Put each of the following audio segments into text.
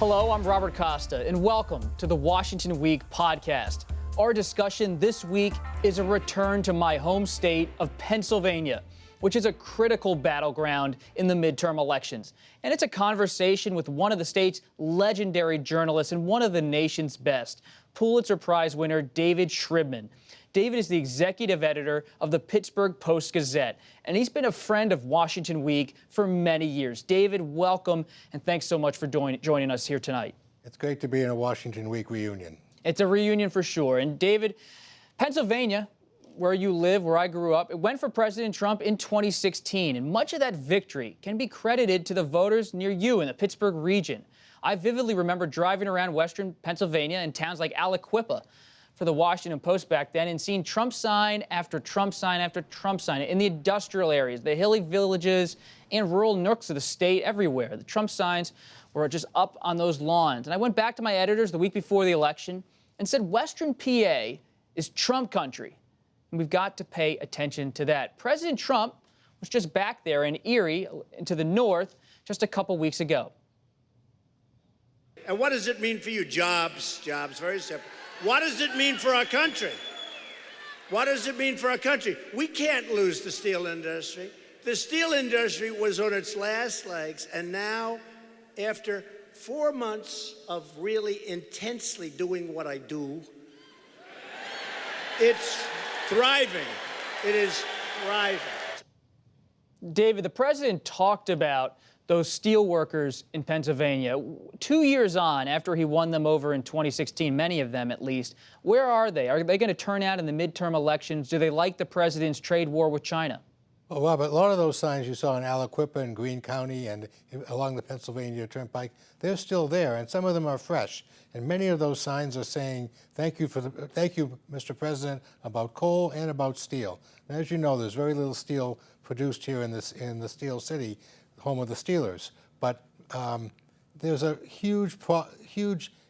Hello, I'm Robert Costa, and welcome to the Washington Week podcast. Our discussion this week is a return to my home state of Pennsylvania, which is a critical battleground in the midterm elections. And it's a conversation with one of the state's legendary journalists and one of the nation's best, Pulitzer Prize winner David Shribman. David is the executive editor of the Pittsburg Post-Gazette, and he's been a friend of Washington Week for many years. David, welcome, and thanks so much for joining us here tonight. It's great to be in a Washington Week reunion. It's a reunion for sure. And David, Pennsylvania, where you live, where I grew up, it went for President Trump in 2016, and much of that victory can be credited to the voters near you in the Pittsburgh region. I vividly remember driving around western Pennsylvania in towns like Aliquippa for the Washington Post back then and seeing Trump sign after Trump sign after Trump sign in the industrial areas, the hilly villages, and rural nooks of the state everywhere. The Trump signs were just up on those lawns. And I went back to my editors the week before the election and said, Western PA is Trump country, and we've got to pay attention to that. President Trump was just back there in Erie, to the north, just a couple weeks ago. And what does it mean for you? Jobs, very simple. What does it mean for our country? What does it mean for our country? We can't lose the steel industry. The steel industry was on its last legs, and now, after 4 months of really intensely doing what I do, it's thriving. It is thriving. David, the president talked about those steel workers in Pennsylvania 2 years on after he won them over in 2016, many of them at least. Where are they? Are they going to turn out in the midterm elections? Do they like the president's trade war with China? Well, Robert, a lot of those signs you saw in Aliquippa and Greene County and along the Pennsylvania Turnpike, they're still there, and some of them are fresh. And many of those signs are saying, thank you, Mr. President, about coal and about steel. And as you know, there's very little steel produced here in the Steel City, home of the Steelers. But there's a huge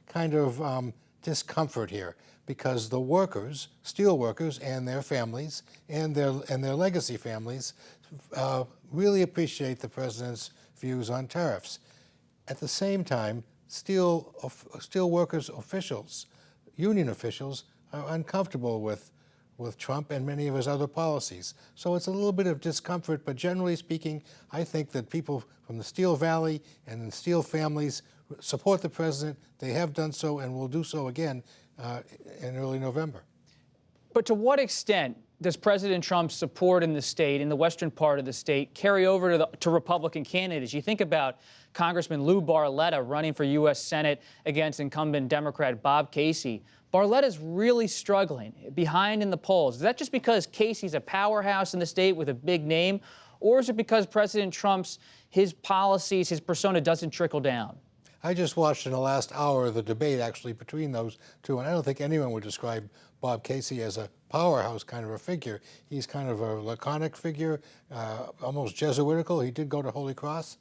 kind of discomfort here because the workers, steel workers and their families and their legacy families really appreciate the president's views on tariffs. At the same time, steel workers officials, union officials, are uncomfortable with Trump and many of his other policies. So it's a little bit of discomfort, but generally speaking, I think that people from the Steel Valley and the steel families support the president. They have done so and will do so again in early November. But to what extent does President Trump's support in the state, in the western part of the state, carry over to Republican candidates? You think about Congressman Lou Barletta running for U.S. Senate against incumbent Democrat Bob Casey. Barletta's really struggling, behind in the polls. Is that just because Casey's a powerhouse in the state with a big name, or is it because President Trump's, his policies, his persona doesn't trickle down? I just watched in the last hour the debate actually between those two, and I don't think anyone would describe Bob Casey as a powerhouse kind of a figure. He's kind of a laconic figure, almost Jesuitical. He did go to Holy Cross.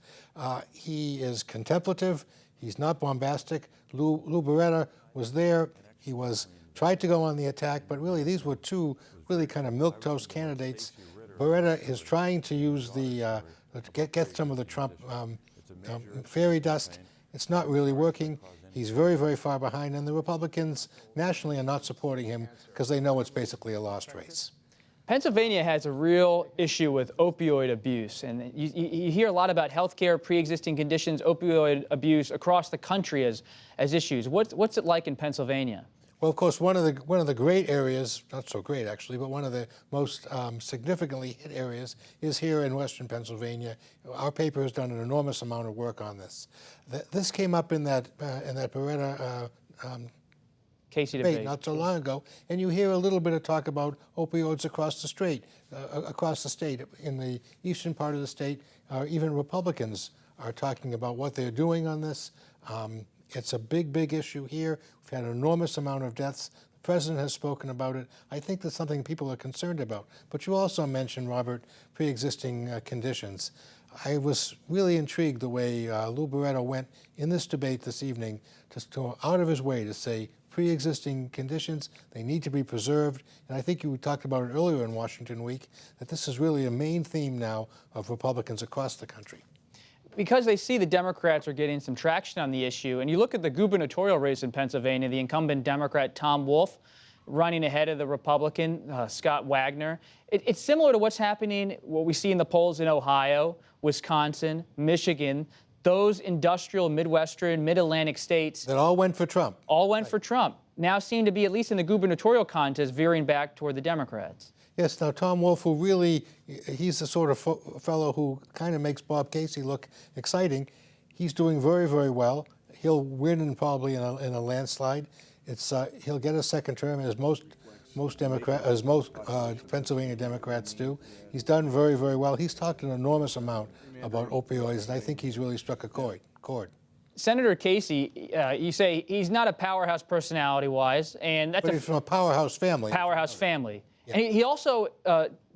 He is contemplative. He's not bombastic. Lou Barletta was there. He tried to go on the attack, but really these were two really kind of milquetoast candidates. Barletta is trying to use get some of the Trump fairy dust. It's not really working. He's very, very far behind, and the Republicans nationally are not supporting him because they know it's basically a lost race. Pennsylvania has a real issue with opioid abuse, and you hear a lot about health care, pre-existing conditions, opioid abuse across the country as issues. What's it like in Pennsylvania? Well, of course, one of the great areas, not so great actually, but one of the most significantly hit areas is here in western Pennsylvania. Our paper has done an enormous amount of work on this. This came up in that Barletta Casey debate not so long ago, and you hear a little bit of talk about opioids across the state. In the eastern part of the state, even Republicans are talking about what they're doing on this. It's a big, big issue here. We've had an enormous amount of deaths. The president has spoken about it. I think that's something people are concerned about. But you also mentioned, Robert, pre-existing conditions. I was really intrigued the way Lou Barletta went in this debate this evening to go out of his way to say pre-existing conditions, they need to be preserved. And I think you talked about it earlier in Washington Week, that this is really a main theme now of Republicans across the country. Because they see the Democrats are getting some traction on the issue, and you look at the gubernatorial race in Pennsylvania, the incumbent Democrat Tom Wolf running ahead of the Republican Scott Wagner. It's similar to what's happening, what we see in the polls in Ohio, Wisconsin, Michigan, those industrial Midwestern, Mid-Atlantic states. That all went for Trump. All went for Trump. Now seem to be, at least in the gubernatorial contest, veering back toward the Democrats. Yes, now Tom Wolf, who really, he's the sort of fellow who kind of makes Bob Casey look exciting. He's doing very, very well. He'll win in probably in a landslide. He'll get a second term, as most Pennsylvania Democrats do. He's done very, very well. He's talked an enormous amount about opioids, and I think he's really struck a chord. Senator Casey, you say he's not a powerhouse personality-wise, and that's but he's from a powerhouse family. Powerhouse family. Yeah. And he also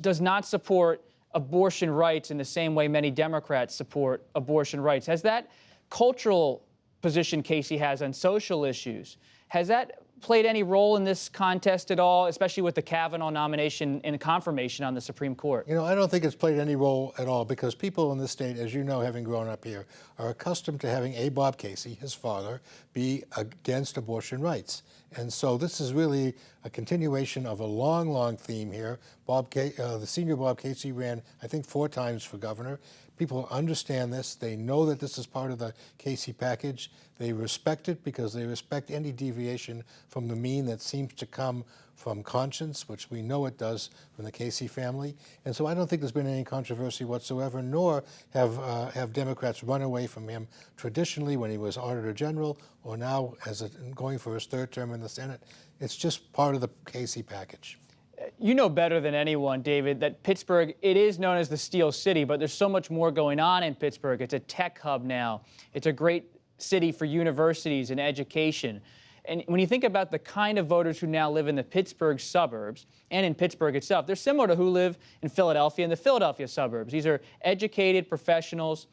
does not support abortion rights in the same way many Democrats support abortion rights. Has that cultural position Casey has on social issues, has that played any role in this contest at all, especially with the Kavanaugh nomination and confirmation on the Supreme Court? You know, I don't think it's played any role at all, because people in this state, as you know, having grown up here, are accustomed to having Bob Casey, his father, be against abortion rights. And so this is really a continuation of a long, long theme here. The senior Bob Casey ran, I think, 4 times for governor. People understand this. They know that this is part of the Casey package. They respect it because they respect any deviation from the mean that seems to come from conscience, which we know it does from the Casey family. And so I don't think there's been any controversy whatsoever, nor have Democrats run away from him traditionally when he was Auditor General, or now going for his 3rd term in the Senate. It's just part of the Casey package. You know better than anyone, David, that Pittsburgh, it is known as the Steel City, but there's so much more going on in Pittsburgh. It's a tech hub now. It's a great city for universities and education. And when you think about the kind of voters who now live in the Pittsburgh suburbs and in Pittsburgh itself, they're similar to who live in Philadelphia and the Philadelphia suburbs. These are educated professionals.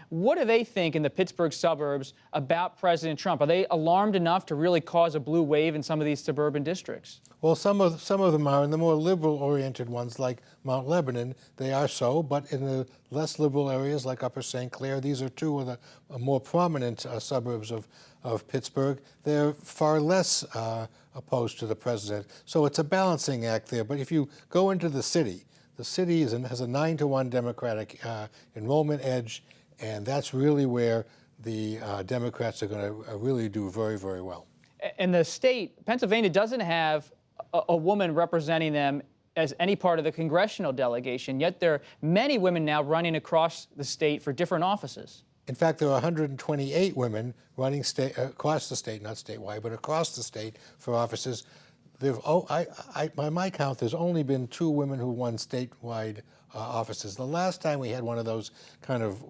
What do they think in the Pittsburgh suburbs about President Trump? Are they alarmed enough to really cause a blue wave in some of these suburban districts? Well, some of them are. In the more liberal-oriented ones, like Mount Lebanon, they are so. But in the less liberal areas, like Upper St. Clair, these are 2 of the more prominent suburbs of Pittsburgh. They're far less opposed to the president. So it's a balancing act there. But if you go into the city has a 9-to-1 Democratic enrollment edge, and that's really where the Democrats are going to really do very, very well. And the state, Pennsylvania, doesn't have a woman representing them as any part of the congressional delegation, yet there are many women now running across the state for different offices. In fact, there are 128 women running across the state, not statewide, but across the state for offices. By my count, there's only been 2 women who won statewide offices. The last time we had one of those kind of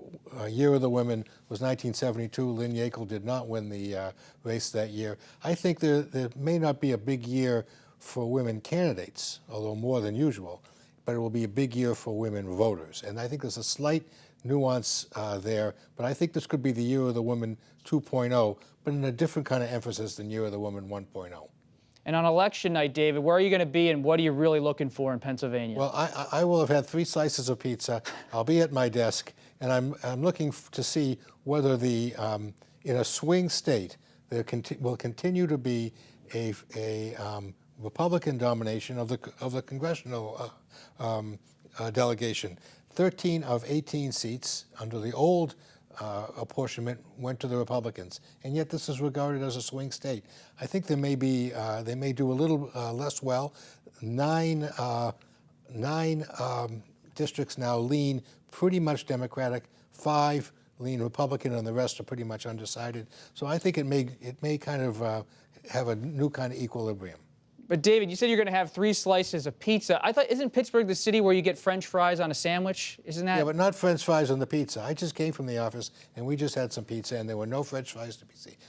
Year of the Women was 1972. Lynn Yackel did not win the race that year. I think there may not be a big year for women candidates, although more than usual, but it will be a big year for women voters. And I think there's a slight nuance there, but I think this could be the Year of the Woman 2.0, but in a different kind of emphasis than Year of the Woman 1.0. And on election night, David, where are you going to be and what are you really looking for in Pennsylvania? Well, I will have had 3 slices of pizza. I'll be at my desk, and I'm looking to see whether in a swing state there will continue to be a Republican domination of the congressional delegation. 13 of 18 seats under the old apportionment went to the Republicans, and yet this is regarded as a swing state. I think they may do a little less well. 9 districts now lean pretty much Democratic, 5 lean Republican, and the rest are pretty much undecided. So I think it may kind of have a new kind of equilibrium. But David, you said you're going to have 3 slices of pizza. I thought, isn't Pittsburgh the city where you get French fries on a sandwich? Isn't that? Yeah, but not French fries on the pizza. I just came from the office, and we just had some pizza, and there were no French fries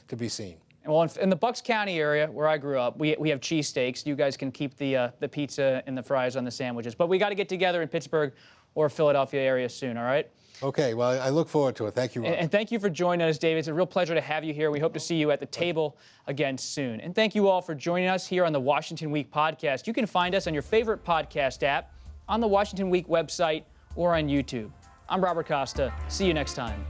to be seen. Well, in the Bucks County area where I grew up, we have cheesesteaks. You guys can keep the pizza and the fries on the sandwiches. But we got to get together in Pittsburgh or Philadelphia area soon, all right? Okay, well, I look forward to it. Thank you, Rob. And thank you for joining us, David. It's a real pleasure to have you here. We hope to see you at the table again soon. And thank you all for joining us here on the Washington Week podcast. You can find us on your favorite podcast app, on the Washington Week website, or on YouTube. I'm Robert Costa. See you next time.